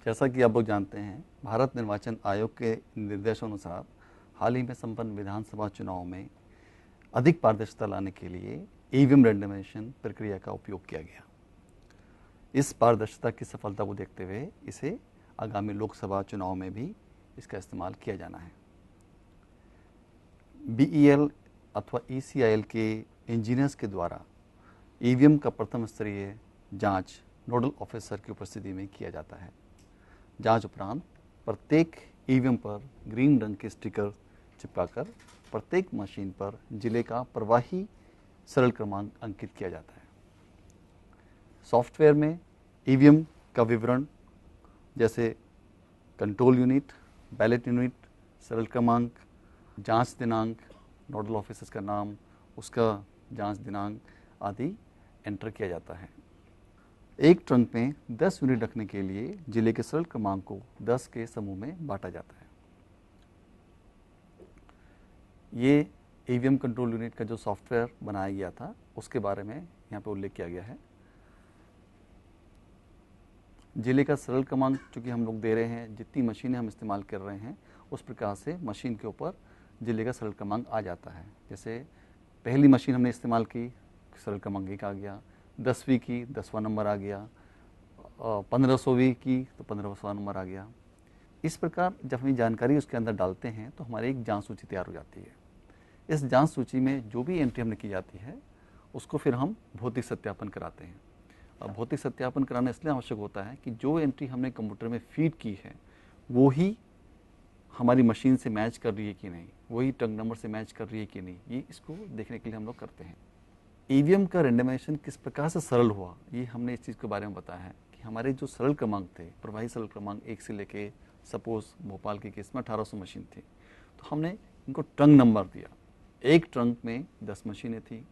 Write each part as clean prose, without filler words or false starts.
जैसा कि आप लोग जानते हैं, भारत निर्वाचन आयोग के निर्देशानुसार हाल ही में संपन्न विधानसभा चुनाव में अधिक पारदर्शिता लाने के लिए ईवीएम रैंडमाइजेशन प्रक्रिया का उपयोग किया गया। इस पारदर्शिता की सफलता को देखते हुए इसे आगामी लोकसभा चुनाव में भी इसका इस्तेमाल किया जाना है। बीईएल अथवा ईसीआईएल के इंजीनियर्स के द्वारा ईवीएम का प्रथम स्तरीय जांच नोडल ऑफिसर की उपस्थिति में किया जाता है। जांच उपरांत प्रत्येक ईवीएम पर ग्रीन रंग के स्टिकर चिपकाकर प्रत्येक मशीन पर जिले का प्रवाही सरल क्रमांक अंकित किया जाता है। सॉफ्टवेयर में ईवीएम का विवरण जैसे कंट्रोल यूनिट, बैलेट यूनिट, सरल क्रमांक, जांच दिनांक, नोडल ऑफिसर्स का नाम, उसका जांच दिनांक आदि एंटर किया जाता है। एक ट्रंक में 10 यूनिट रखने के लिए जिले के सरल क्रमांक को 10 के समूह में बांटा जाता है। ये ईवीएम कंट्रोल यूनिट का जो सॉफ्टवेयर बनाया गया था उसके बारे में यहाँ पे उल्लेख किया गया है। जिले का सरल क्रमांक चूँकि हम लोग दे रहे हैं, जितनी मशीनें हम इस्तेमाल कर रहे हैं उस प्रकार से मशीन के ऊपर जिले का सरल क्रमांक आ जाता है। जैसे पहली मशीन हमने इस्तेमाल की, सरल क्रमांक 1 आ गया, 10वीं की 10वां नंबर आ गया, 1500वीं की तो 15वां नंबर आ गया। इस प्रकार जब हम जानकारी उसके अंदर डालते हैं तो हमारी एक जांच सूची तैयार हो जाती है। इस जांच सूची में जो भी एंट्री हमने की जाती है उसको फिर हम भौतिक सत्यापन कराते हैं। और भौतिक सत्यापन कराना इसलिए आवश्यक होता है कि जो एंट्री हमने कंप्यूटर में फीड की है वो ही हमारी मशीन से मैच कर रही है कि नहीं, वही ट्रंक नंबर से मैच कर रही है कि नहीं, ये इसको देखने के लिए हम लोग करते हैं। ईवीएम का रेंडमाइजेशन किस प्रकार से सरल हुआ, ये हमने इस चीज़ के बारे में बताया है कि हमारे जो सरल क्रमांक थे, प्रवाही सरल क्रमांक 1 से लेके सपोज भोपाल के केस में 1800 मशीन थी, तो हमने इनको ट्रंक नंबर दिया। एक ट्रंक में 10 मशीनें थी,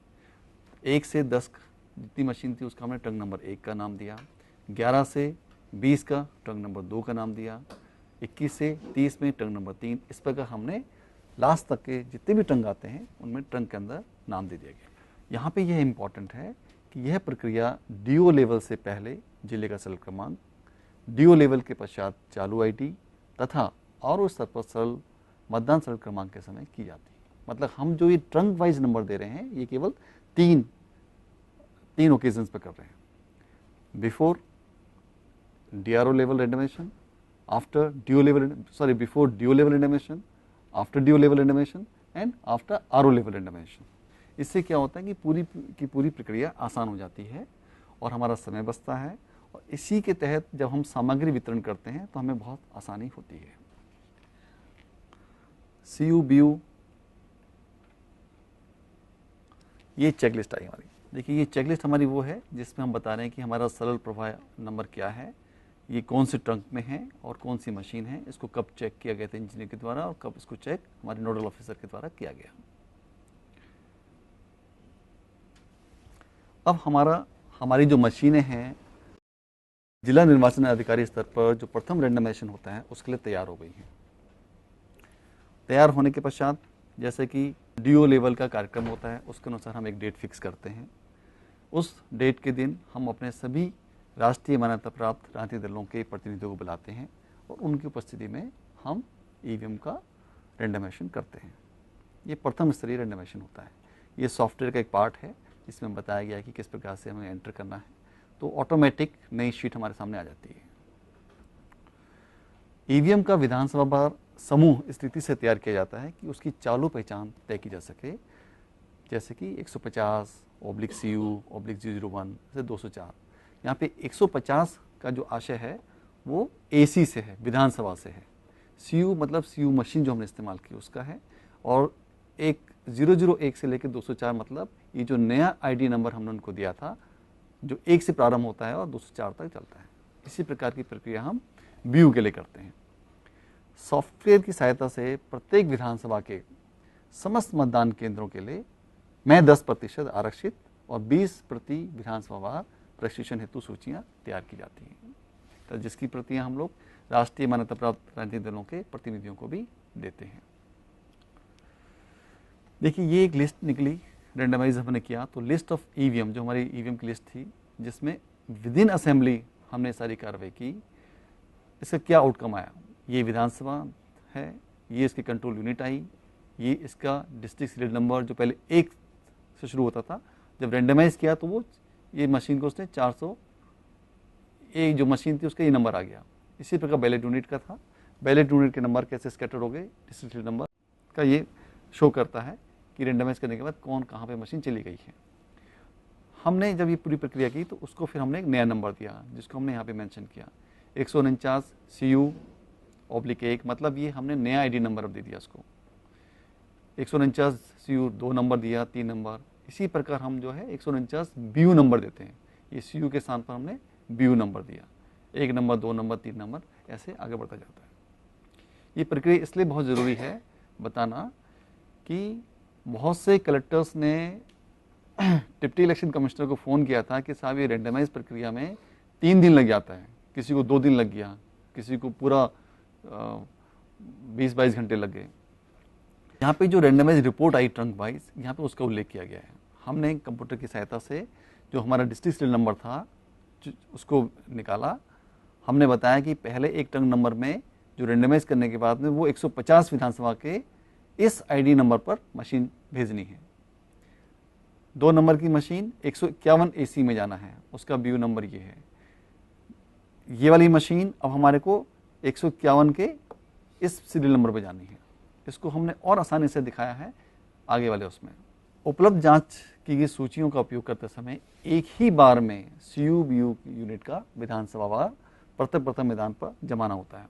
1 से 10 जितनी मशीन थी उसका हमने ट्रंक नंबर 1 का नाम दिया, 11 से 20 का ट्रंक नंबर 2 का नाम दिया, 21 से 30 में ट्रंक नंबर 3। इस प्रकार हमने लास्ट तक के जितने भी ट्रंक आते हैं उनमें ट्रंक के अंदर नाम दे दिया गया। यहाँ पे यह इम्पॉर्टेंट है कि यह प्रक्रिया डीओ लेवल से पहले जिले का सरल क्रमांक, डीओ लेवल के पश्चात चालू आईडी तथा और उस स्तर पर सरल मतदान सरल क्रमांक के समय की जाती है। मतलब हम जो ये ट्रंक वाइज नंबर दे रहे हैं ये केवल तीन ओकेजन्स पर कर रहे हैं। Before DRO level randomisation, after DO level before DO level randomisation, after DO level randomisation and after RO level randomisation. इससे क्या होता है कि पूरी प्रक्रिया आसान हो जाती है और हमारा समय बचता है, और इसी के तहत जब हम सामग्री वितरण करते हैं तो हमें बहुत आसानी होती है। सीयू बीयू ये चेकलिस्ट आई हमारी। देखिए ये चेकलिस्ट हमारी वो है जिसमें हम बता रहे हैं कि हमारा सरल प्रवाह नंबर क्या है, ये कौन से ट्रंक में है और कौन सी मशीन है, इसको कब चेक किया गया था इंजीनियर के द्वारा और कब इसको चेक हमारे नोडल ऑफिसर के द्वारा किया गया। अब हमारी जो मशीनें हैं जिला निर्वाचन अधिकारी स्तर पर जो प्रथम रेंडमाइजेशन होता है उसके लिए तैयार हो गई हैं। तैयार होने के पश्चात जैसे कि डीओ लेवल का कार्यक्रम होता है उसके अनुसार हम एक डेट फिक्स करते हैं। उस डेट के दिन हम अपने सभी राष्ट्रीय मान्यता प्राप्त राजनीतिक दलों के प्रतिनिधियों को बुलाते हैं और उनकी उपस्थिति में हम ईवीएम का रेंडमाइजेशन करते हैं। ये प्रथम स्तरीय रेंडमाइजेशन होता है। ये सॉफ्टवेयर का एक पार्ट है जिसमें बताया गया है कि किस प्रकार से हमें एंटर करना है, तो ऑटोमेटिक नई शीट हमारे सामने आ जाती है। ईवीएम का विधानसभा बार समूह इस रीति से तैयार किया जाता है कि उसकी चालू पहचान तय की जा सके, जैसे कि 150/CU/001 से 204। यहाँ पे 150 का जो आशय है वो एसी से है, विधानसभा से है। सीयू मतलब सीयू मशीन जो हमने इस्तेमाल की उसका है, और 001 से लेकर 204 मतलब ये जो नया आईडी नंबर हमने उनको दिया था जो 1 से प्रारंभ होता है और 204 तक चलता है। इसी प्रकार की प्रक्रिया हम बीयू के लिए करते हैं। सॉफ्टवेयर की सहायता से प्रत्येक विधानसभा के समस्त मतदान केंद्रों के लिए मैं 10% आरक्षित और 20 प्रति विधानसभा प्रशिक्षण हेतु सूचियां तैयार की जाती हैं, तो जिसकी प्रतियां हम लोग राष्ट्रीय मान्यता प्राप्त राजनीतिक दलों के प्रतिनिधियों को भी देते हैं। देखिए ये एक लिस्ट निकली, रेंडमाइज हमने किया तो लिस्ट ऑफ ईवीएम जो हमारी ईवीएम की लिस्ट थी जिसमें विद इन असेंबली हमने सारी कार्रवाई की। इसका क्या आउटकम आया, ये विधानसभा है, ये इसकी कंट्रोल यूनिट आई, ये इसका डिस्ट्रिक्ट सीरियल नंबर जो पहले 1 से शुरू होता था, जब रेंडमाइज किया तो वो ये मशीन को उसने 400 एक जो मशीन थी उसका ये नंबर आ गया। इसी प्रकार बैलेट यूनिट का था, बैलेट यूनिट के नंबर कैसे स्कैटर हो गए, डिस्ट्रिक्ट सीरियल नंबर का ये शो करता है कि रेंडमाइज करने के बाद कौन कहाँ पे मशीन चली गई है। हमने जब ये पूरी प्रक्रिया की तो उसको फिर हमने एक नया नंबर दिया जिसको हमने यहाँ पे मेंशन किया 149 CU/1, मतलब ये हमने नया ID नंबर अब दे दिया उसको। 149 CU 2 नंबर दिया, 3 नंबर। इसी प्रकार हम जो है 149 BU नंबर देते हैं, ये CU के स्थान पर हमने BU नंबर दिया, 1 नंबर, 2 नंबर, 3 नंबर, ऐसे आगे बढ़ता जाता है। ये प्रक्रिया इसलिए बहुत ज़रूरी है बताना कि बहुत से कलेक्टर्स ने डिप्टी इलेक्शन कमिश्नर को फ़ोन किया था कि साहब ये रेंडमाइज प्रक्रिया में 3 दिन लग जाता है, किसी को 2 दिन लग गया, किसी को पूरा 20-22 घंटे लग गए। यहाँ पे जो रेंडमाइज रिपोर्ट आई ट्रंक वाइज, यहाँ पे उसका उल्लेख किया गया है। हमने कंप्यूटर की सहायता से जो हमारा डिस्ट्रिक्ट सीरियल नंबर था उसको निकाला। हमने बताया कि पहले एक ट्रंक नंबर में जो रेंडमाइज करने के बाद में वो 150 विधानसभा के इस ID नंबर पर मशीन भेजनी है। 2 नंबर की मशीन 151 AC में जाना है, उसका BU नंबर ये है। ये वाली मशीन अब हमारे को 151 के इस सीरियल नंबर पर जानी है। इसको हमने और आसानी से दिखाया है आगे वाले उसमें। उपलब्ध जांच की गई सूचियों का उपयोग करते समय एक ही बार में CU/BU यूनिट का विधानसभावार प्रथम मैदान पर जमाना होता है।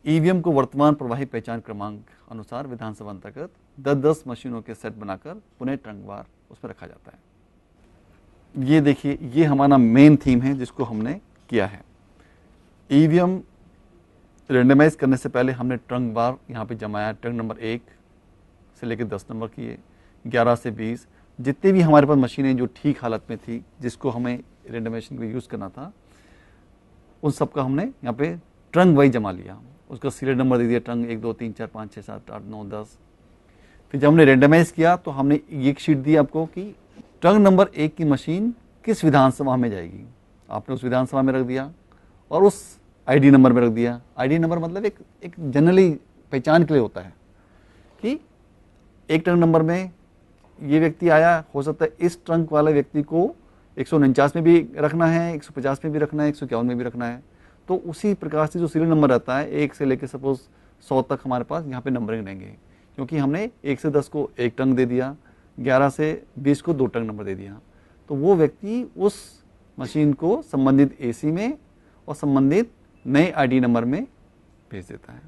EVM को वर्तमान प्रवाही पहचान क्रमांक अनुसार विधानसभा अंतर्गत 10-10 मशीनों के सेट बनाकर पुनः ट्रंकवार उसमें रखा जाता है। ये देखिए, ये हमारा मेन थीम है जिसको हमने किया है। EVM रेंडमाइज करने से पहले हमने ट्रंक बार यहाँ पे जमाया, ट्रंक नंबर 1 से लेकर 10 नंबर किए, 11 से 20, जितने भी हमारे पास मशीनें जो ठीक हालत में थी जिसको हमें रेंडमाइजेशन को यूज़ करना था, उन सब का हमने यहाँ पे ट्रंक वाइज जमा लिया। उसका सीरियल नंबर दे दिया, ट्रंक 1 2 3 4 5 6 7 8 9 10। फिर जब हमने रेंडमाइज किया तो हमने एक शीट दी आपको कि ट्रंक नंबर 1 की मशीन किस विधानसभा में जाएगी। आपने उस विधानसभा में रख दिया और उस ID नंबर में रख दिया। ID नंबर मतलब एक जनरली पहचान के लिए होता है कि एक ट्रंक नंबर में ये व्यक्ति आया, हो सकता है इस ट्रंक वाले व्यक्ति को 149 में भी रखना है, 150 में भी रखना है, 151 में भी रखना है। तो उसी प्रकार से जो सीरियल नंबर रहता है 1 से लेकर सपोज 100 तक हमारे पास यहाँ पे नंबरिंग रहेंगे, क्योंकि हमने 1 से 10 को 1 ट्रंक दे दिया, 11 से 20 को 2 ट्रंक नंबर दे दिया। तो वो व्यक्ति उस मशीन को संबंधित AC में और संबंधित नए ID नंबर में भेज देता है।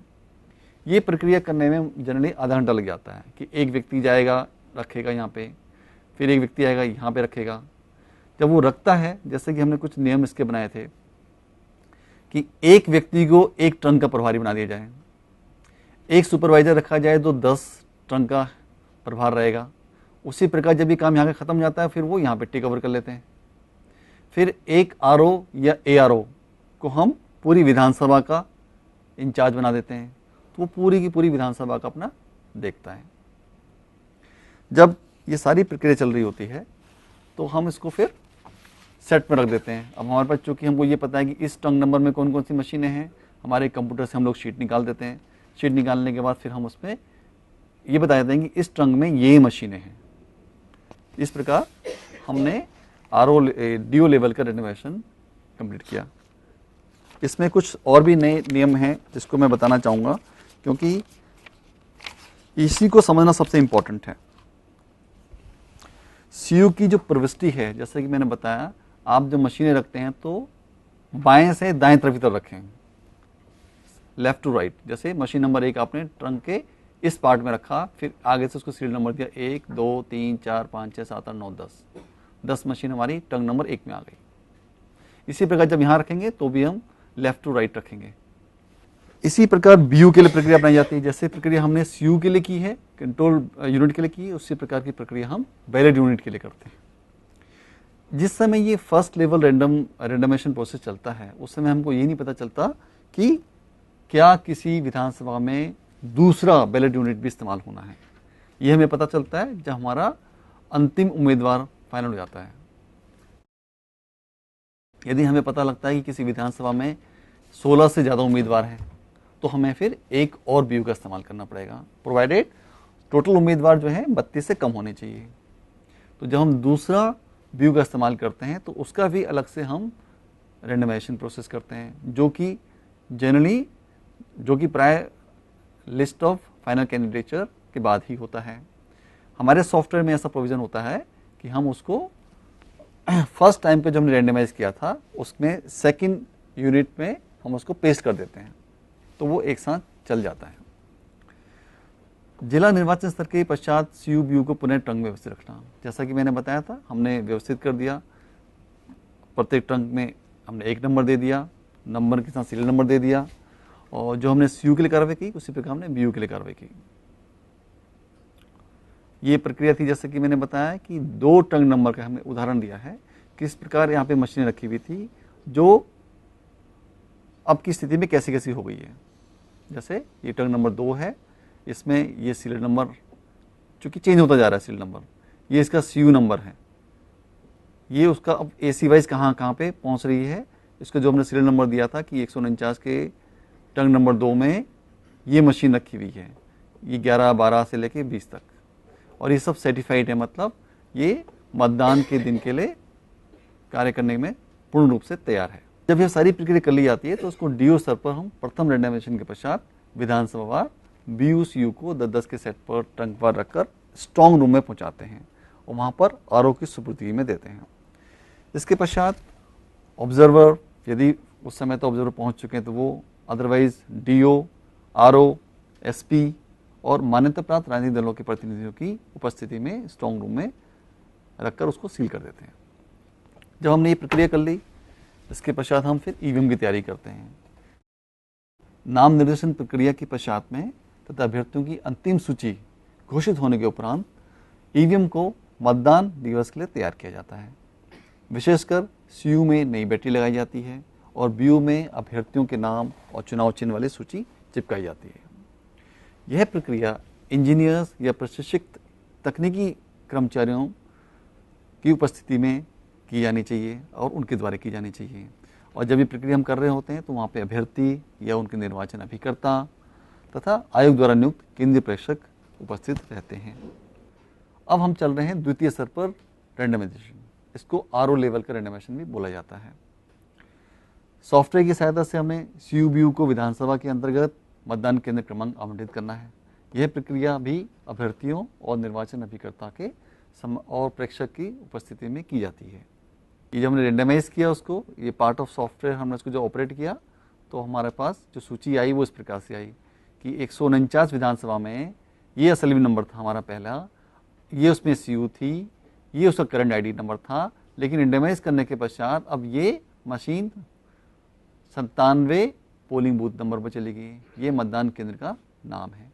ये प्रक्रिया करने में जनरली आधा घंटा लग जाता है कि एक व्यक्ति जाएगा, रखेगा यहाँ पे, फिर एक व्यक्ति आएगा यहाँ पे रखेगा। जब वो रखता है, जैसे कि हमने कुछ नियम इसके बनाए थे कि एक व्यक्ति को एक ट्रंक का प्रभारी बना दिया जाए, एक सुपरवाइजर रखा जाए तो 10 ट्रंक का प्रभार रहेगा। उसी प्रकार जब ये काम यहाँ का ख़त्म हो जाता है फिर वो यहाँ पे टेक ओवर कर लेते हैं। फिर एक RO या ARO को हम पूरी विधानसभा का इंचार्ज बना देते हैं, तो वो पूरी की पूरी विधानसभा का अपना देखता है। जब ये सारी प्रक्रिया चल रही होती है तो हम इसको फिर सेट में रख देते हैं। अब हमारे पास चूँकि हमको ये पता है कि इस ट्रंक नंबर में कौन कौन सी मशीनें हैं, हमारे कंप्यूटर से हम लोग शीट निकाल देते हैं। शीट निकालने के बाद फिर हम उसमें ये बता देते हैं कि इस ट्रंक में ये मशीनें हैं। इस प्रकार हमने DO लेवल का रेनोवेशन कंप्लीट किया। इसमें कुछ और भी नए नियम हैं जिसको मैं बताना चाहूँगा, क्योंकि इसी को समझना सबसे इम्पोर्टेंट है। CU की जो प्रविष्टि है, जैसे कि मैंने बताया, आप जब मशीनें रखते हैं तो बाएं से दाएं तरफ की तरफ रखें, लेफ्ट टू राइट। जैसे मशीन नंबर 1 आपने ट्रंक के इस पार्ट में रखा, फिर आगे से उसको सीरियल नंबर दिया 1 2 3 4 5 6 7 8 9 10 मशीन हमारी ट्रंक नंबर 1 में आ गई। इसी प्रकार जब यहाँ रखेंगे तो भी हम लेफ्ट टू राइट रखेंगे। इसी प्रकार BU के लिए प्रक्रिया अपनाई जाती है। जैसे प्रक्रिया हमने CU के लिए की है, कंट्रोल यूनिट के लिए की है, उसी प्रकार की प्रक्रिया हम बैलेट यूनिट के लिए करते हैं। जिस समय ये फर्स्ट लेवल रेंडमेशन प्रोसेस चलता है उस समय हमको ये नहीं पता चलता कि क्या किसी विधानसभा में दूसरा बैलेट यूनिट भी इस्तेमाल होना है। ये हमें पता चलता है जब हमारा अंतिम उम्मीदवार फाइनल हो जाता है। यदि हमें पता लगता है कि किसी विधानसभा में 16 से ज़्यादा उम्मीदवार हैं तो हमें फिर एक और BU का इस्तेमाल करना पड़ेगा, प्रोवाइडेड टोटल उम्मीदवार जो है 32 से कम होने चाहिए। तो जब हम दूसरा BU का इस्तेमाल करते हैं तो उसका भी अलग से हम रेंडमाइजेशन प्रोसेस करते हैं, जो कि प्राय लिस्ट ऑफ फाइनल कैंडिडेचर के बाद ही होता है। हमारे सॉफ्टवेयर में ऐसा प्रोविज़न होता है कि हम उसको फर्स्ट टाइम पे जब हमने रेंडमाइज किया था उसमें सेकंड यूनिट में हम उसको पेस्ट कर देते हैं, तो वो एक साथ चल जाता है। जिला निर्वाचन स्तर के पश्चात CU BU को पुनः ट्रंक में व्यवस्थित रखना, जैसा कि मैंने बताया था, हमने व्यवस्थित कर दिया। प्रत्येक ट्रंक में हमने एक नंबर दे दिया, नंबर के साथ सीरियल नंबर दे दिया, और जो हमने CU के लिए कार्रवाई की उसी प्रकार हमने BU के लिए कार्रवाई की। ये प्रक्रिया थी, जैसे कि मैंने बताया कि 2 ट्रंक नंबर का हमने उदाहरण दिया है, किस प्रकार यहाँ पे मशीनें रखी हुई थी जो अब की स्थिति में कैसी कैसी हो गई है। जैसे ये ट्रंक नंबर 2 है, इसमें ये सीरियल नंबर चूँकि चेंज होता जा रहा है सीरियल नंबर, ये इसका CU नंबर है, ये उसका अब AC वाइज कहाँ कहाँ पे पहुँच रही है। इसका जो हमने सीरियल नंबर दिया था कि 149 के ट्रंक नंबर 2 में ये मशीन रखी हुई है, ये 11-12 से लेके 20 तक, और ये सब सर्टिफाइड है, मतलब ये मतदान के दिन के लिए कार्य करने में पूर्ण रूप से तैयार है। जब यह सारी प्रक्रिया कर ली जाती है तो उसको DO स्तर पर हम प्रथम रेंडमाइजेशन के पश्चात विधानसभावार BU CU को 10-10 के सेट पर ट्रंकवार रखकर स्ट्रॉन्ग रूम में पहुंचाते हैं और वहां पर RO की सुपुर्दगी में देते हैं। इसके पश्चात ऑब्जर्वर, यदि उस समय तो ऑब्जर्वर पहुंच चुके हैं तो वो, अदरवाइज DO, RO, SP और मान्यता प्राप्त राजनीतिक दलों के प्रतिनिधियों की उपस्थिति में स्ट्रॉन्ग रूम में रखकर उसको सील कर देते हैं। जब हमने ये प्रक्रिया कर ली, इसके पश्चात हम फिर EVM की तैयारी करते हैं। नाम निर्देशन प्रक्रिया के पश्चात में तथा अभ्यर्थियों की अंतिम सूची घोषित होने के उपरांत EVM को मतदान दिवस के लिए तैयार किया जाता है। विशेषकर CU में नई बैटरी लगाई जाती है और BU में अभ्यर्थियों के नाम और चुनाव चिन्ह वाली सूची चिपकाई जाती है। यह प्रक्रिया इंजीनियर्स या प्रशिक्षित तकनीकी कर्मचारियों की उपस्थिति में की जानी चाहिए और उनके द्वारा की जानी चाहिए। और जब ये प्रक्रिया हम कर रहे होते हैं तो वहाँ पे अभ्यर्थी या उनके निर्वाचन अभिकर्ता तथा आयोग द्वारा नियुक्त केंद्रीय प्रेक्षक उपस्थित रहते हैं। अब हम चल रहे हैं द्वितीय स्तर पर रेंडमाइजेशन, इसको RO लेवल का रेंडमाइजेशन भी बोला जाता है। सॉफ्टवेयर की सहायता से हमें CU BU को विधानसभा के अंतर्गत मतदान केंद्र क्रमांक आवंटित करना है। यह प्रक्रिया भी अभ्यर्थियों और निर्वाचन अभिकर्ता के और प्रेक्षक की उपस्थिति में की जाती है। ये जब हमने रेंडमाइज किया उसको, ये पार्ट ऑफ सॉफ्टवेयर हमने उसको जो ऑपरेट किया, तो हमारे पास जो सूची आई वो इस प्रकार से आई कि 149 विधानसभा में ये असेंबली नंबर था हमारा पहला, ये उसमें CU थी, ये उसका करंट ID नंबर था, लेकिन रेंडमाइज करने के पश्चात अब ये मशीन 97 पोलिंग बूथ नंबर पर चली गई, ये मतदान केंद्र का नाम है।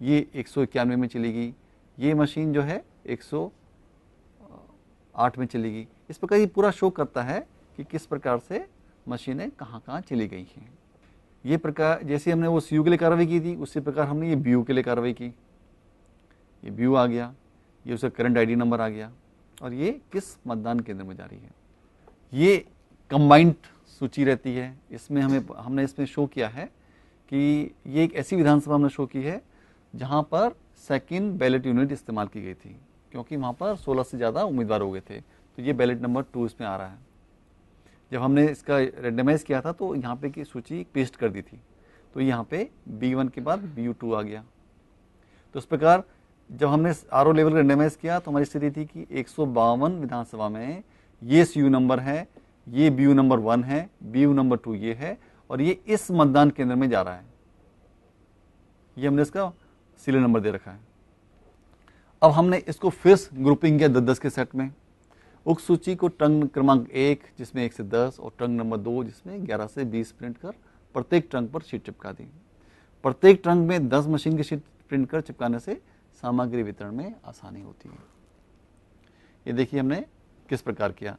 ये 191 में चली गई, ये मशीन जो है 108 में चली गई। इस प्रकार ये पूरा शो करता है कि किस प्रकार से मशीनें कहाँ कहाँ चली गई हैं। ये प्रकार जैसे हमने वो CU के लिए कार्रवाई की थी, उसी प्रकार हमने ये BU के लिए कार्रवाई की। ये BU आ गया, ये उसका करंट ID नंबर आ गया और ये किस मतदान केंद्र में जा रही है। ये कंबाइंड सूची रहती है। इसमें हमने इसमें शो किया है कि ये एक ऐसी विधानसभा हमने शो की है जहाँ पर सेकंड बैलेट यूनिट इस्तेमाल की गई थी, क्योंकि वहाँ पर 16 से ज़्यादा उम्मीदवार हो गए थे। तो ये बैलेट नंबर 2 इसमें आ रहा है। जब हमने इसका रेंडमाइज किया था तो यहाँ पे की सूची पेस्ट कर दी थी, तो यहाँ पे B1 के बाद BU2 आ गया। तो इस प्रकार जब हमने RO लेवल रेंडमाइज किया तो हमारी स्थिति थी कि 152 विधानसभा में ये CU नंबर है, ये BU नंबर 1 है, BU नंबर 2 ये है और ये इस मतदान केंद्र में जा रहा है। ये हमने इसका सीरियल नंबर दे रखा है। अब हमने इसको फिर ग्रुपिंग किया 10-10 के सेट में। उक्त सूची को ट्रंक क्रमांक 1 जिसमें 1 से 10 और ट्रंक नंबर 2 जिसमें 11 से 20 प्रिंट कर प्रत्येक ट्रंक पर शीट चिपका दी। प्रत्येक ट्रंक में 10 मशीन की शीट प्रिंट कर चिपकाने से सामग्री वितरण में आसानी होती है। ये देखिए हमने किस प्रकार किया।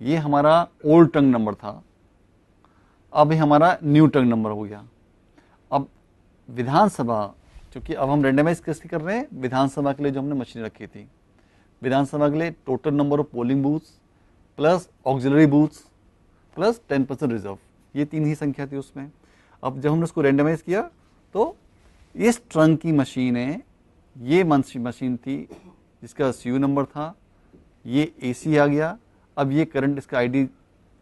ये हमारा ओल्ड ट्रंक नंबर था, अब ये हमारा न्यू ट्रंक नंबर हो गया। अब विधानसभा, क्योंकि अब हम रेंडमाइज कैसे कर रहे हैं, विधानसभा के लिए जो हमने मशीन रखी थी, विधानसभा के लिए total number of polling booths plus auxiliary booths plus 10% reserve, ये 3 ही संख्या थी उसमें। अब जब हमने उसको रेंडमाइज किया तो इस ट्रंक की मशीनें, ये मशीन थी जिसका सीयू नंबर था, ये एसी आ गया, अब ये करंट इसका आईडी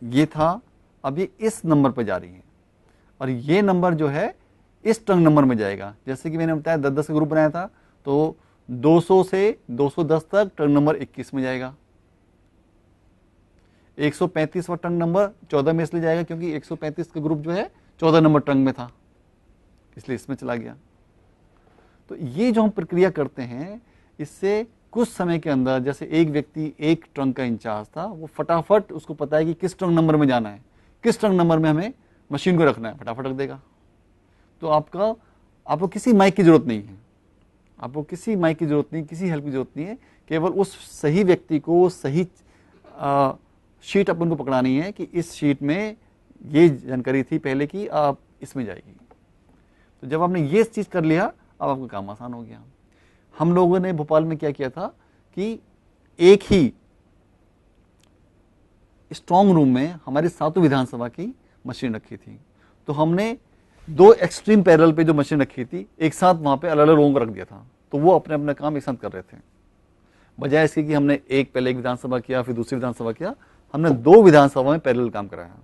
ये था, अब ये इस नंबर पर जा रही है और ये नंबर जो है इस ट्रंक नंबर में जाएगा। जैसे कि मैंने बताया 10-10 का ग्रुप बनाया था, तो 200 से 210 तक ट्रंक नंबर 21 में जाएगा। 135वां ट्रंक नंबर 14 में इसलिए जाएगा क्योंकि 135 का ग्रुप जो है 14 नंबर ट्रंक में था, इसलिए इसमें चला गया। तो ये जो हम प्रक्रिया करते हैं, इससे कुछ समय के अंदर, जैसे एक व्यक्ति एक ट्रंक का इंचार्ज था, वो फटाफट उसको पता है कि किस ट्रंक नंबर में जाना है, किस ट्रंक नंबर में हमें मशीन को रखना है, फटाफट रख देगा। तो आपको किसी माइक की जरूरत नहीं है, आपको किसी माइक की जरूरत नहीं, किसी हेल्प की जरूरत नहीं है, केवल उस सही व्यक्ति को सही शीट अपन को पकड़ानी है कि इस शीट में ये जानकारी थी पहले की, आप इसमें जाएगी। तो जब आपने ये चीज़ कर लिया, अब आपका काम आसान हो गया। हम लोगों ने भोपाल में क्या किया था कि एक ही स्ट्रॉन्ग रूम में हमारी 7 विधानसभा की मशीन रखी थी, तो हमने 2 एक्सट्रीम पैरेलल पे जो मशीन रखी थी, एक साथ वहां पे अलग अलग लोगों को रख दिया था, तो वो अपने अपना काम एक साथ कर रहे थे। बजाय इसके कि हमने पहले एक विधानसभा किया, फिर दूसरी विधानसभा किया, हमने 2 विधानसभा में पैरेलल काम कराया।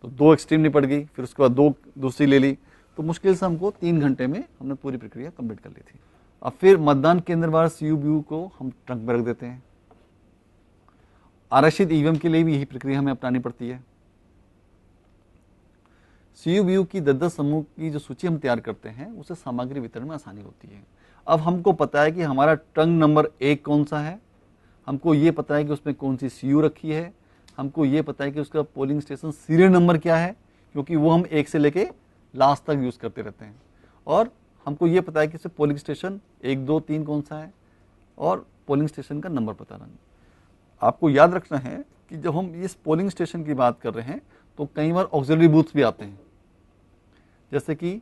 तो 2 एक्सट्रीम निपट गई, फिर उसके बाद 2 दूसरी ले ली, तो मुश्किल से हमको 3 घंटे में हमने पूरी प्रक्रिया कंप्लीट कर ली थी। अब फिर मतदान केंद्र वार सीयू को हम ट्रंक में रख देते हैं। आरक्षित ईवीएम के लिए भी यही प्रक्रिया हमें अपनानी पड़ती है। सीयू की 10-10 समूह की जो सूची हम तैयार करते हैं, उससे सामग्री वितरण में आसानी होती है। अब हमको पता है कि हमारा ट्रंक नंबर 1 कौन सा है, हमको ये पता है कि उसमें कौन सी सीयू रखी है, हमको ये पता है कि उसका पोलिंग स्टेशन सीरियल नंबर क्या है, क्योंकि वो हम 1 से लेके लास्ट तक यूज करते रहते हैं। और हमको ये पता है कि इसमें पोलिंग स्टेशन 1, 2, 3 कौन सा है, और पोलिंग स्टेशन का नंबर पता नहीं। आपको याद रखना है कि जब हम इस पोलिंग स्टेशन की बात कर रहे हैं, तो कई बार ऑक्सिलरी बूथ्स भी आते हैं, जैसे कि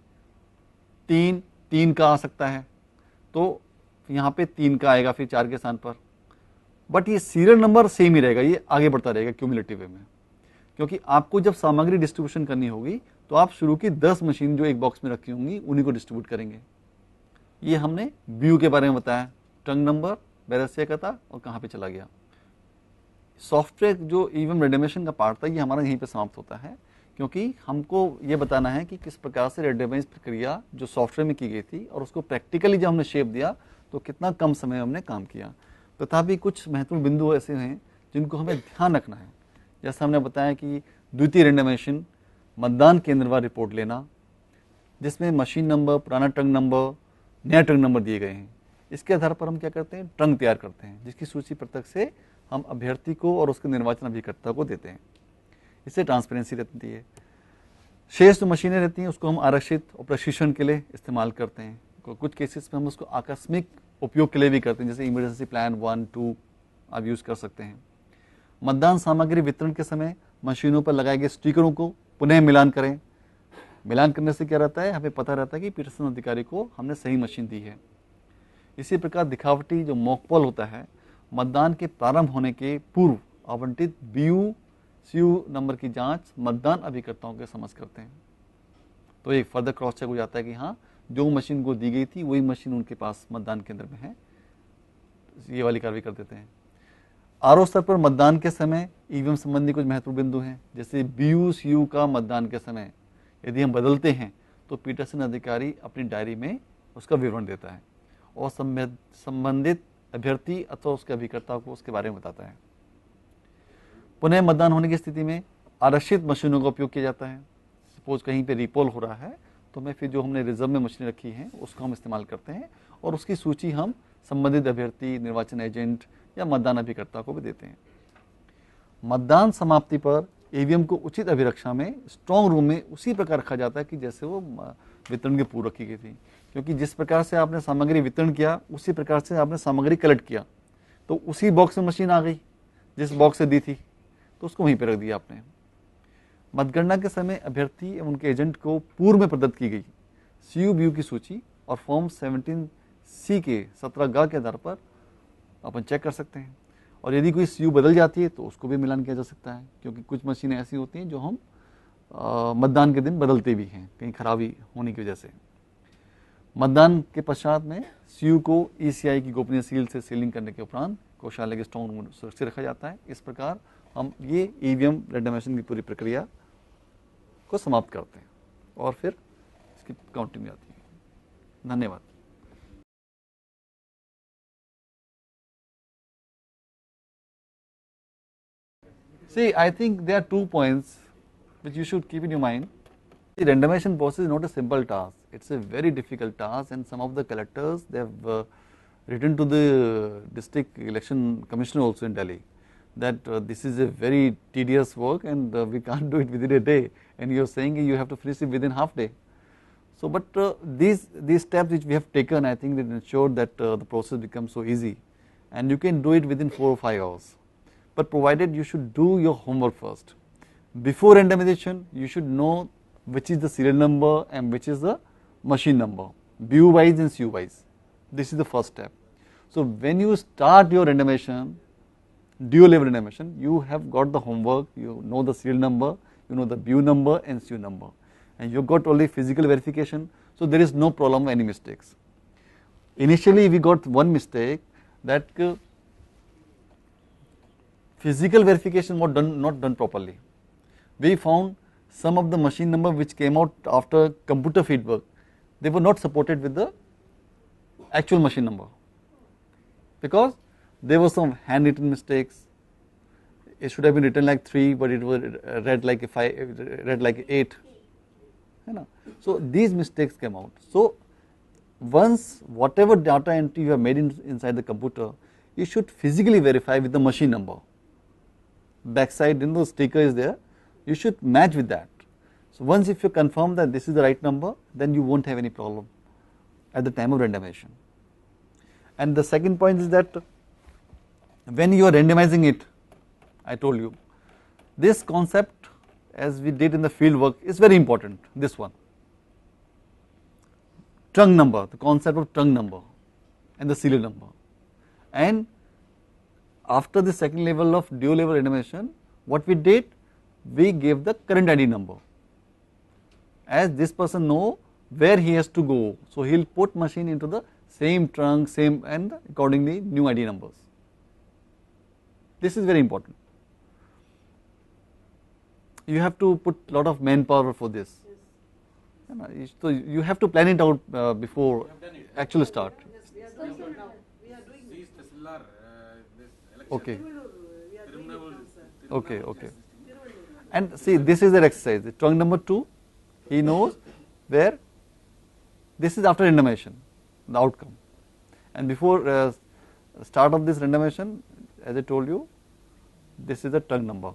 3 का आ सकता है, तो यहाँ पे 3 का आएगा, फिर 4 के स्थान पर, बट ये सीरियल नंबर सेम ही रहेगा, ये आगे बढ़ता रहेगा क्यूमुलेटिव वे में। क्योंकि आपको जब सामग्री डिस्ट्रीब्यूशन करनी होगी, तो आप शुरू की 10 मशीन जो एक बॉक्स में रखी होंगी, उन्हीं को डिस्ट्रीब्यूट करेंगे। ये हमने व्यू के बारे में बताया, ट्रंक नंबर बैरेसिया का था और कहाँ पे चला गया। सॉफ्टवेयर जो ईवीएम रेंडमाइजेशन का पार्ट था, ये हमारा यहीं पे समाप्त होता है, क्योंकि हमको ये बताना है कि किस प्रकार से रेंडमाइज प्रक्रिया जो सॉफ्टवेयर में की गई थी और उसको प्रैक्टिकली जब हमने शेप दिया, तो कितना कम समय में हमने काम किया। तथापि कुछ महत्वपूर्ण बिंदु ऐसे हैं जिनको हमें ध्यान रखना है। जैसा हमने बताया कि द्वितीय रेंडमाइजेशन, मतदान केंद्रवार रिपोर्ट लेना, जिसमें मशीन नंबर, पुराना ट्रंक नंबर, नया ट्रंक नंबर दिए गए हैं। इसके आधार पर हम क्या करते हैं, ट्रंक तैयार करते हैं, जिसकी सूची प्रत्यक्ष से हम अभ्यर्थी को और उसके निर्वाचन अभिकर्ता को देते हैं। इससे ट्रांसपेरेंसी रहती है। शेष जो मशीनें रहती हैं, उसको हम आरक्षित और प्रशिक्षण के लिए इस्तेमाल करते हैं। कुछ केसेस में हम उसको आकस्मिक उपयोग के लिए भी करते हैं, जैसे इमरजेंसी प्लान 1, 2 आप यूज़ कर सकते हैं। मतदान सामग्री वितरण के समय मशीनों पर लगाए गए स्टिकरों को पुनः मिलान करें। मिलान करने से क्या रहता है, हमें पता रहता है कि पीठासीन अधिकारी को हमने सही मशीन दी है। इसी प्रकार दिखावटी जो मॉकपोल होता है, मतदान के प्रारंभ होने के पूर्व आवंटित बीयू सीयू नंबर की जांच मतदान अभिकर्ताओं के समझ करते हैं। तो एक फर्दर क्रॉस चेक हो जाता है कि हाँ, जो मशीन को दी गई थी वही मशीन उनके पास मतदान केंद्र में है, ये वाली कार्रवाई कर देते हैं। आरओ स्तर पर मतदान के समय ईवीएम संबंधी कुछ महत्वपूर्ण बिंदु हैं, जैसे बीयू सीयू का मतदान के समय यदि हम बदलते हैं, तो पीठासीन अधिकारी अपनी डायरी में उसका विवरण देता है और संबंधित अभ्यर्थी अथवा उसके अभिकर्ता को उसके बारे में बताता है। पुनः मतदान होने की स्थिति में आरक्षित मशीनों का उपयोग किया जाता है। सपोज कहीं पे रिपोल हो रहा है, तो मैं फिर जो हमने रिजर्व में मशीनें रखी हैं उसको हम इस्तेमाल करते हैं और उसकी सूची हम संबंधित अभ्यर्थी, निर्वाचन एजेंट या मतदान अभिकर्ता को भी देते हैं। मतदान समाप्ति पर ईवीएम को उचित अभिरक्षा में स्ट्रॉन्ग रूम में उसी प्रकार रखा जाता है कि जैसे वो वितरण के पूर्व रखी गई थी, क्योंकि जिस प्रकार से आपने सामग्री वितरण किया उसी प्रकार से आपने सामग्री कलेक्ट किया, तो उसी बॉक्स में मशीन आ गई जिस बॉक्स से दी थी, तो उसको वहीं पर रख दिया आपने। मतगणना के समय अभ्यर्थी एवं उनके एजेंट को पूर्व में प्रदत्त की गई सीयू बीयू की सूची और फॉर्म 17C के 17 के आधार पर अपन चेक कर सकते हैं, और यदि कोई सीयू बदल जाती है तो उसको भी मिलान किया जा सकता है, क्योंकि कुछ मशीनें ऐसी होती हैं जो हम मतदान के दिन बदलते भी हैं कहीं खराबी होने की वजह से। मतदान के पश्चात में सीयू को ईसीआई की गोपनीय सील से सीलिंग करने के उपरांत कोषालय के स्ट्रॉन्ग रूम में सुरक्षित रखा जाता है। इस प्रकार हम ये ईवीएम रेंडमाइजेशन की पूरी प्रक्रिया को समाप्त करते हैं और फिर इसकी काउंटिंग में आती है। धन्यवाद। See, I think there are 2 points which you should keep in your mind. The randomization process is not a simple task. It's a very difficult task, and some of the collectors, they have written to the district election commissioner also in Delhi that this is a very tedious work and we can't do it within a day, and you are saying you have to finish it within half day. So, but these steps which we have taken, I think, that ensure that the process becomes so easy, and you can do it within 4 or 5 hours. But provided you should do your homework first. Before randomization, you should know which is the serial number and which is the machine number, BU wise and CU wise. This is the first step. So when you start your randomization, dual level randomization, you have got the homework, you know the serial number, you know the BU number and CU number, and you got only physical verification, so there is no problem of any mistakes. Initially we got one mistake, that physical verification was not done properly. We found some of the machine number which came out after computer feedback, they were not supported with the actual machine number, because there were some handwritten mistakes. It should have been written like 3, but it was read like a 5, read like 8. So these mistakes came out. So once whatever data entry you have made inside the computer, you should physically verify with the machine number. Backside, the sticker is there, you should match with that. So once if you confirm that this is the right number, then you won't have any problem at the time of randomization. And the second point is that when you are randomizing it, I told you, this concept, as we did in the field work, is very important, this one. Trunk number, the concept of trunk number and the serial number. And after the second level of dual level randomization, what we did, we gave the current ID number. As this person know where he has to go, so he will put machine into the same trunk, same, and accordingly new ID numbers. This is very important. You have to put lot of manpower for this. Yes. So you have to plan it out before actual start. Yes, we are doing it now. We are doing it. Okay. We are doing it now, sir. Okay, okay. And see, this is the exercise. The trunk number 2, he knows where. This is after randomization, the outcome. And before start of this randomization, as I told you, this is the trunk number.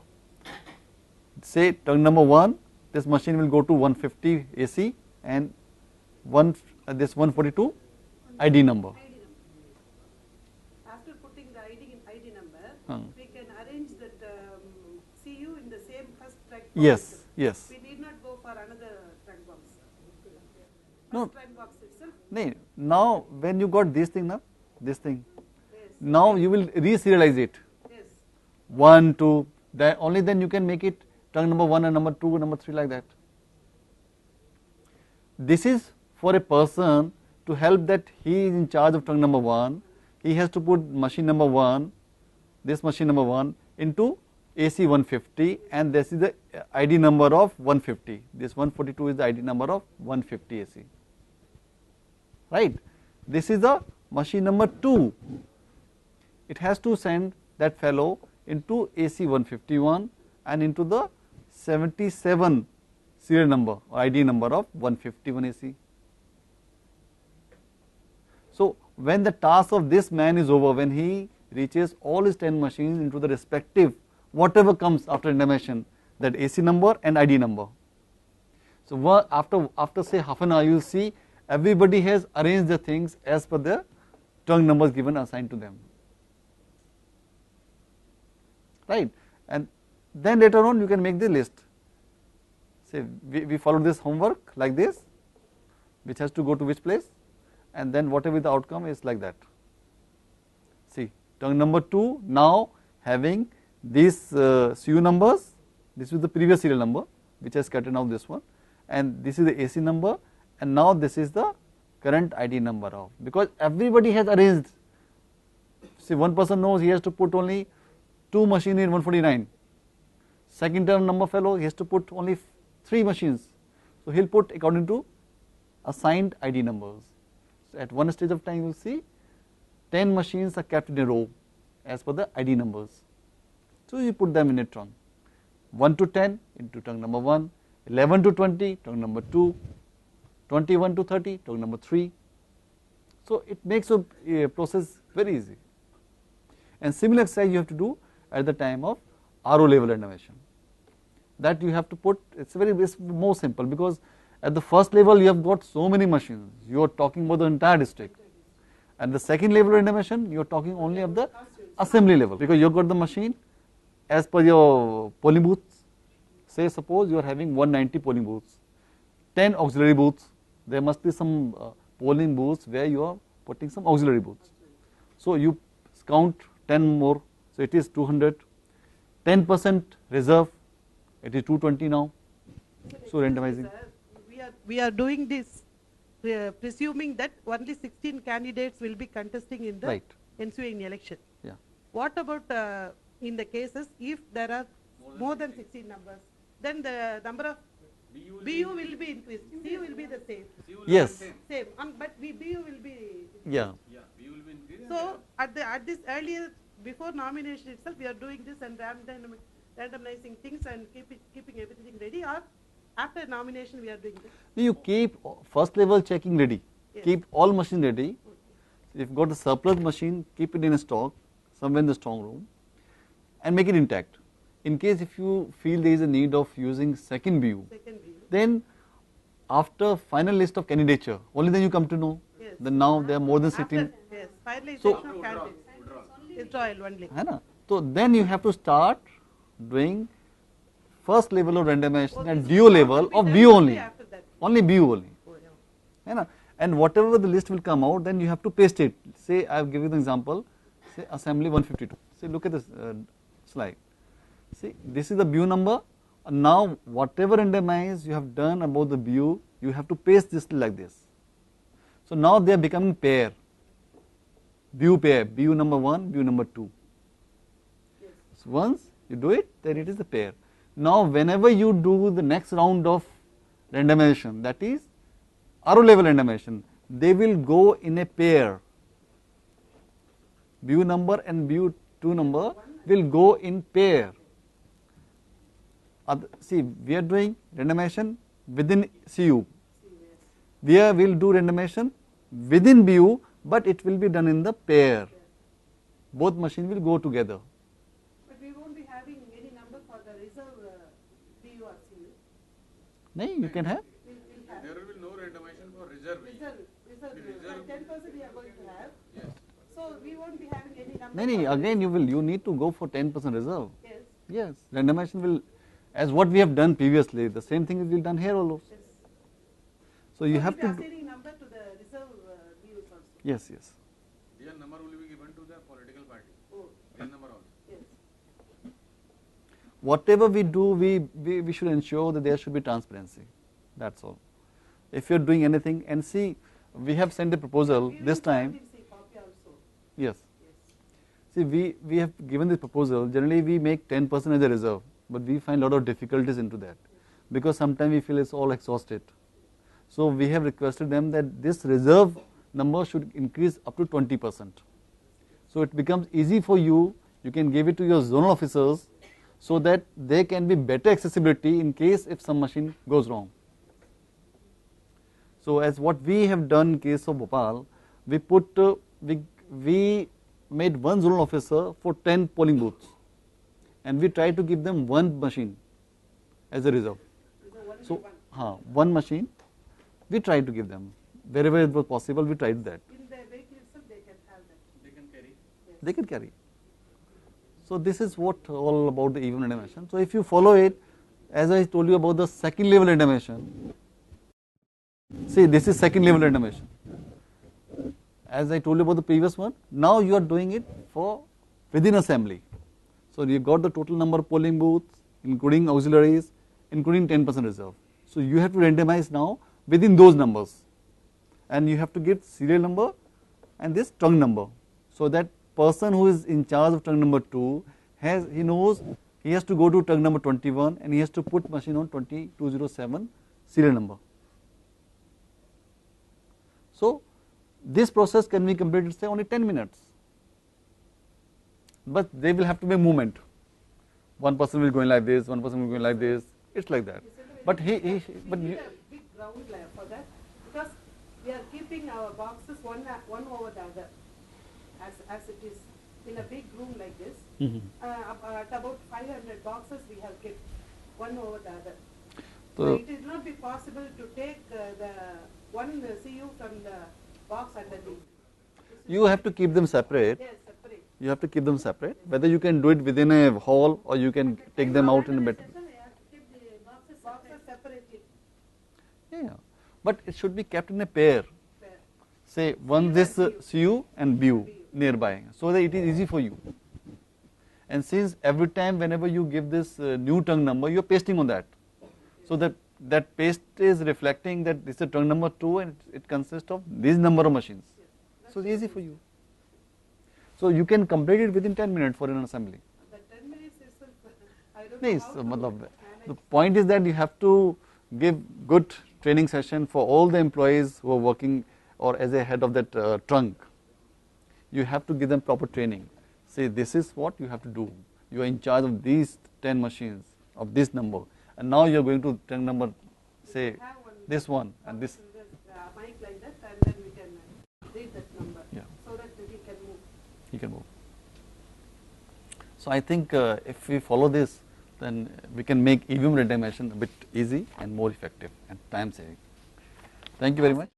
Say trunk number 1, this machine will go to 150 AC and this 142 ID number. After putting the ID number, we can arrange that CU in the same first track box. Yes, yes. We need not go for another track box. No. First track box itself. No, now when you got this thing, this thing, Yes. now you will re-serialize it. Yes. 1, 2, only then you can make it trunk number 1 and number 2 and number 3 like that. This is for a person to help that he is in charge of trunk number 1, he has to put machine number 1, this machine number 1 into AC 150, and this is the ID number of 150, this 142 is the ID number of 150 AC, right. This is the machine number 2, it has to send that fellow into AC 151 and into the 77 serial number or ID number of 151 AC. So when the task of this man is over, when he reaches all his 10 machines into the respective whatever comes after randomization, that AC number and ID number. So after say half an hour, you will see everybody has arranged the things as per the trunk numbers given assigned to them, right. And then later on you can make the list. Say we follow this homework like this, which has to go to which place, and then whatever the outcome is like that. See, trunk number 2 now having these CU numbers, this is the previous serial number, which has scattered now this one, and this is the AC number, and now this is the current ID number of, because everybody has arranged. See, one person knows he has to put only 2 machines in 149. Second term number fellow, he has to put only 3 machines. So he'll put according to assigned ID numbers. So at one stage of time you will see 10 machines are kept in a row as per the ID numbers. So you put them in a trunk. 1 to 10 into trunk number 1, 11 to 20 trunk number 2, 21 to 30 trunk number 3. So it makes a process very easy. And similar exercise you have to do at the time of RO level animation. That you have to put, it's more simple, because at the first level you have got so many machines, you are talking about the entire district. At the second level animation you are talking only of the assembly level, because you have got the machine as per your polling booths. Say suppose you are having 190 polling booths, 10 auxiliary booths, there must be some polling booths where you are putting some auxiliary booths. So you count 10 more, so it is 200, 10% reserve, it is 220 now. So randomizing. We are doing this presuming that only 16 candidates will be contesting in the ensuing election. Yeah. What about in the cases if there are more than 16 numbers, then the number of BU will be increased, CU will be the same. Yes. Same, but BU will be. Yeah. So at this earlier, before nomination itself, we are doing this and randomizing things and keeping everything ready, or after nomination we are doing this? You keep first level checking ready, Yes. keep all machine ready. If you got a surplus machine, keep it in a stock somewhere in the strong room and make it intact. In case if you feel there is a need of using second BU, then after final list of candidature, only then you come to know. Yes. Then now there are more than 16. Yes, finalization So- of candidates. Withdrawal only. है ना? So then you have to start doing first level of randomization and DO level of BU only. After that. Only BU only. Oh, yeah. है ना? And whatever the list will come out, then you have to paste it. Say I have given the example, say assembly 152. See, look at this slide. See, this is the BU number. And now whatever randomize you have done about the BU, you have to paste this like this. So now they are becoming pair. BU number 1, BU number 2. Yes. So once you do it, then it is a pair. Now whenever you do the next round of randomization, that is RO level randomization, they will go in a pair. BU number and BU2 number will go in pair. See, we are doing randomization within CU. We will do randomization within BU, but it will be done in the pair. Both machines will go together. But we won't be having any number for the reserve BU or CU. No, you can have. We'll have There will be no randomization for reserve. reserve 10% we are going to have. Yes. So we won't be having any number. No, for again you need to go for 10% reserve. Yes. Yes, randomization will, as what we have done previously, the same thing will be done here also. Yes. So you So have we'll to be do, assigning number to the reserve BUs also. yes. Their number will be given to the political party. Oh, Their number also. yes. Whatever we do, we should ensure that there should be transparency. That's all. If you are doing anything, and see, we have sent a proposal We this will time. see copy also. Yes. Yes. See, we have given this proposal. Generally, we make 10% as a reserve, but we find a lot of difficulties into that, because sometimes we feel it's all exhausted. So we have requested them that this reserve number should increase up to 20%. So it becomes easy for you. You can give it to your zonal officers, so that there can be better accessibility in case if some machine goes wrong. So as what we have done in case of Bhopal, we put we made one zonal officer for 10 polling booths, and we tried to give them one machine as a reserve. So one machine we tried to give them wherever it was possible. We tried that. In the vehicle itself they can have that. They can carry. They can carry. So this is what all about the EVM randomization. So if you follow it, as I told you about the second level randomization, see, this is second level randomization. As I told you about the previous one, now you are doing it for within assembly. So you got the total number of polling booths, including auxiliaries, including 10% reserve. So you have to randomize now within those numbers, and you have to give serial number and this trunk number, so that person who is in charge of trunk number 2 he knows he has to go to trunk number 21 and he has to put machine on 2207 serial number. So this process can be completed, say, only 10 minutes, but they will have to make movement. One person will go in like this, one person will go in like this. It's like that. But we need a big ground layer for that, because we are keeping our boxes one over the other, as it is in a big room like this. At about 500 boxes we have kept one over the other. So it will not be possible to take the one CU from the box underneath. You have to keep them separate. Yes, separate. You have to keep them separate. Whether you can do it within a hall or you can take them out in a bed. Boxes separately. Yeah, but it should be kept in a pair. Say one this CU and BU nearby, so that it is easy for you. And since every time whenever you give this new trunk number, you are pasting on that, so that paste is reflecting that this is trunk number 2 and it consists of this number of machines. So it's easy for you. So you can complete it within 10 minutes for an assembly. The 10 minutes itself, I don't Nice. know how to manage. The point is that you have to give good training session for all the employees who are working or as a head of that trunk. You have to give them proper training. Say this is what you have to do. You are in charge of these 10 machines of this number, and now you are going to trunk number, say Have one this one and this. mic like that, and then we can read that number, Yeah. so that he can move. You can move. So I think if we follow this, then we can make EVM randomization a bit easy and more effective and time saving. Thank you very much.